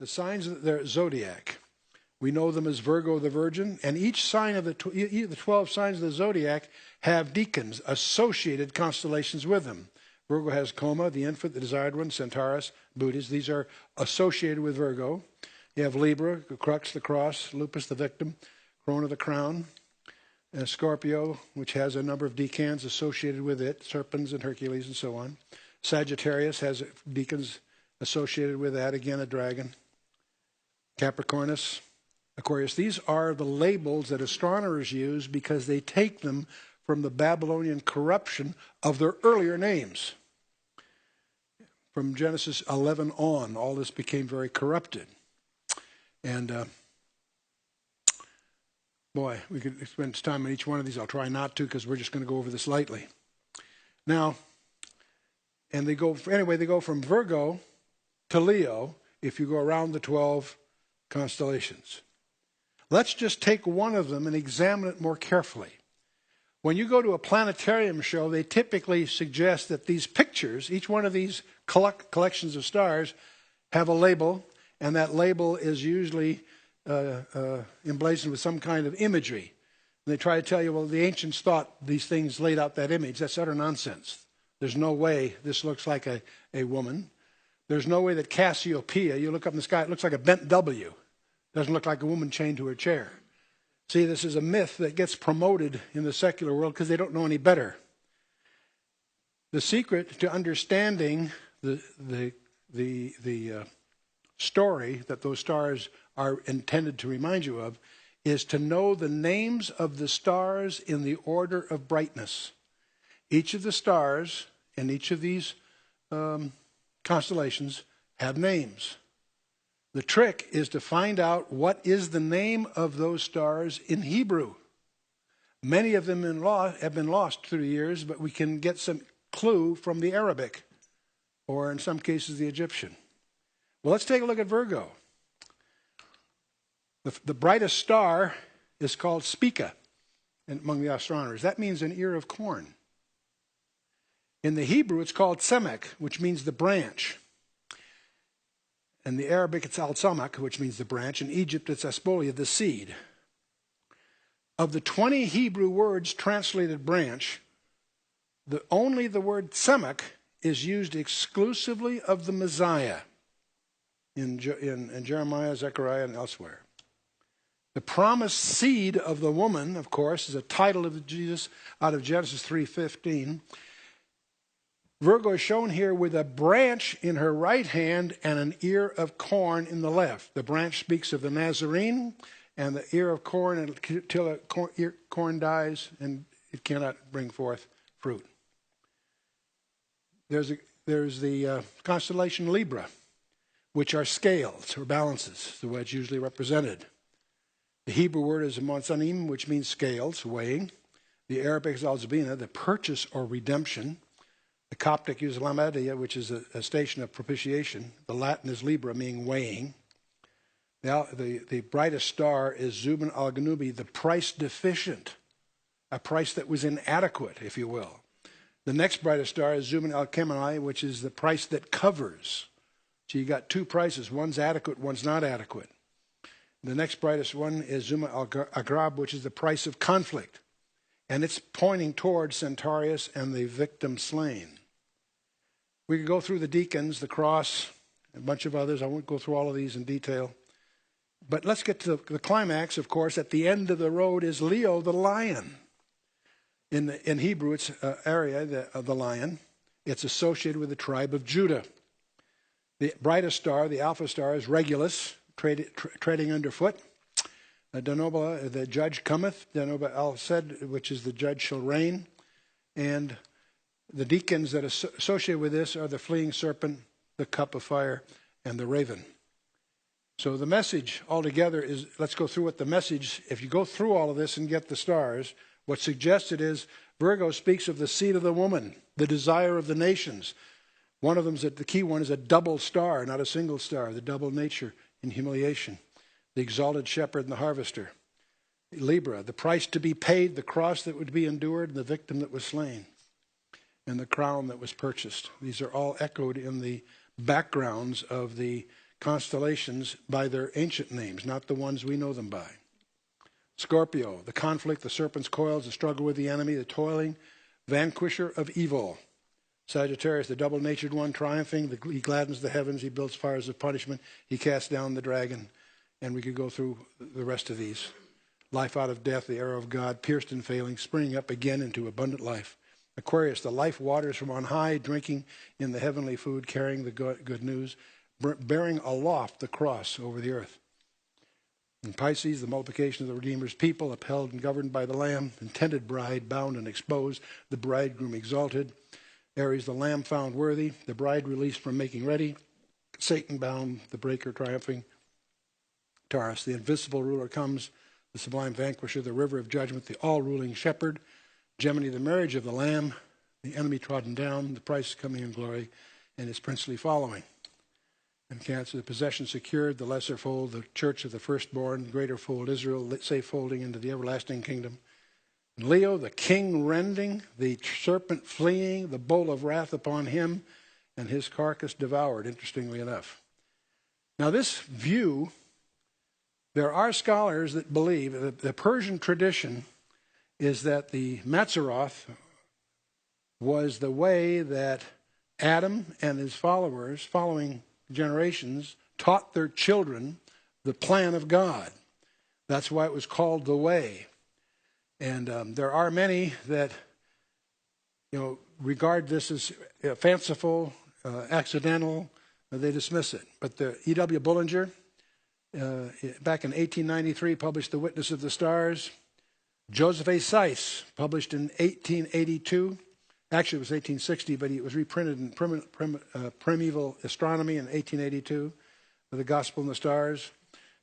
The signs of the Zodiac. We know them as Virgo the Virgin, and each sign of the 12 signs of the Zodiac have deacons, associated constellations with them. Virgo has Coma, the infant, the desired one, Centaurus, Bootes. These are associated with Virgo. You have Libra, the crux, the cross, Lupus, the victim, Corona, the crown, and Scorpio, which has a number of decans associated with it, Serpens and Hercules and so on. Sagittarius has decans associated with that, again a dragon. Capricornus, Aquarius. These are the labels that astronomers use because they take them from the Babylonian corruption of their earlier names. From Genesis 11 on, all this became very corrupted. And boy, we could spend time on each one of these. I'll try not to because we're just going to go over this lightly. Now, and they go from Virgo to Leo if you go around the 12 constellations. Let's just take one of them and examine it more carefully. When you go to a planetarium show, they typically suggest that these pictures, each one of these collections of stars, have a label, and that label is usually emblazoned with some kind of imagery. And they try to tell you, well, the ancients thought these things laid out that image. That's utter nonsense. There's no way this looks like a woman. There's no way that Cassiopeia, you look up in the sky, it looks like a bent W. Doesn't look like a woman chained to her chair. See, this is a myth that gets promoted in the secular world because they don't know any better. The secret to understanding the story that those stars are intended to remind you of is to know the names of the stars in the order of brightness. Each of the stars in each of these constellations have names. The trick is to find out what is the name of those stars in Hebrew. Many of them have been lost through the years, but we can get some clue from the Arabic, or in some cases the Egyptian. Well, let's take a look at Virgo. The brightest star is called Spica among the astronomers. That means an ear of corn. In the Hebrew, it's called Semek, which means the branch. In the Arabic, it's al-samak, which means the branch. In Egypt, it's aspolia, the seed. Of the 20 Hebrew words translated branch, only the word semek is used exclusively of the Messiah in Jeremiah, Zechariah, and elsewhere. The promised seed of the woman, of course, is a title of Jesus out of Genesis 3:15. Virgo is shown here with a branch in her right hand and an ear of corn in the left. The branch speaks of the Nazarene, and the ear of corn until corn dies and it cannot bring forth fruit. There's the constellation Libra, which are scales or balances, the way it's usually represented. The Hebrew word is monsanim, which means scales, weighing. The Arabic is al-zabina, the purchase or redemption. The Coptic uses lamadia, which is a station of propitiation. The Latin is Libra, meaning weighing. The brightest star is Zubin al-Ganubi, the price deficient, a price that was inadequate, if you will. The next brightest star is Zubin al-Kemanai, which is the price that covers. So you got two prices. One's adequate, one's not adequate. The next brightest one is Zuma al-Agrab, which is the price of conflict. And it's pointing towards Centaurus and the victim slain. We could go through the deacons, the cross, a bunch of others. I won't go through all of these in detail. But let's get to the climax, of course. At the end of the road is Leo the lion. In Hebrew, it's area of the lion. It's associated with the tribe of Judah. The brightest star, the alpha star, is Regulus, treading underfoot. Danoba, the judge cometh. Danoba al-Sed, which is the judge shall reign. And the deacons that are associated with this are the fleeing serpent, the cup of fire, and the raven. So the message altogether is, let's go through what the message, if you go through all of this and get the stars, what's suggested is Virgo speaks of the seed of the woman, the desire of the nations. One of them, the key one, is a double star, not a single star, the double nature in humiliation. The exalted shepherd and the harvester. Libra, the price to be paid, the cross that would be endured, and the victim that was slain, and the crown that was purchased. These are all echoed in the backgrounds of the constellations by their ancient names, not the ones we know them by. Scorpio, the conflict, the serpent's coils, the struggle with the enemy, the toiling vanquisher of evil. Sagittarius, the double-natured one, triumphing. He gladdens the heavens. He builds fires of punishment. He casts down the dragon. And we could go through the rest of these. Life out of death, the arrow of God, pierced and failing, springing up again into abundant life. Aquarius, the life waters from on high, drinking in the heavenly food, carrying the good news, bearing aloft the cross over the earth. And Pisces, the multiplication of the Redeemer's people, upheld and governed by the Lamb, intended bride, bound and exposed, the bridegroom exalted. Aries, the Lamb found worthy, the bride released from making ready, Satan bound, the breaker triumphing. Taurus, the invisible ruler comes, the sublime vanquisher, the river of judgment, the all-ruling shepherd. Gemini, the marriage of the Lamb, the enemy trodden down, the price coming in glory, and his princely following. And Cancer, the possession secured, the lesser fold, the church of the firstborn, greater fold, Israel, safe folding into the everlasting kingdom. And Leo, the king rending, the serpent fleeing, the bowl of wrath upon him, and his carcass devoured, interestingly enough. Now this view, there are scholars that believe that the Persian tradition is that the Mazzaroth was the way that Adam and his followers, following generations, taught their children the plan of God. That's why it was called the way. And there are many that, regard this as fanciful, accidental. They dismiss it. But the E.W. Bullinger, back in 1893, published The Witness of the Stars. Joseph A. Seiss, published in 1882. Actually, it was 1860, but it was reprinted in Primeval Astronomy in 1882, The Gospel in the Stars.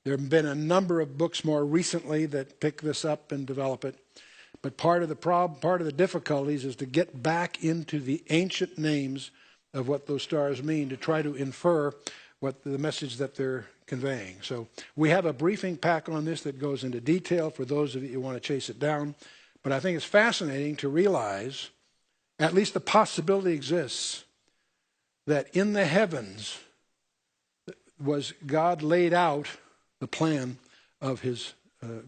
There have been a number of books more recently that pick this up and develop it. But part of the difficulties is to get back into the ancient names of what those stars mean, to try to infer what the message that they're conveying. So we have a briefing pack on this that goes into detail for those of you who want to chase it down. But I think it's fascinating to realize, at least the possibility exists, that in the heavens was God laid out the plan of his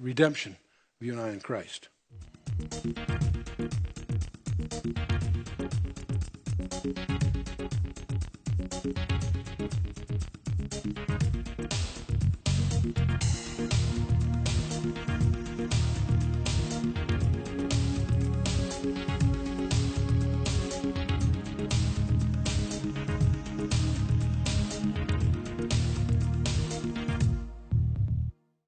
redemption of you and I in Christ.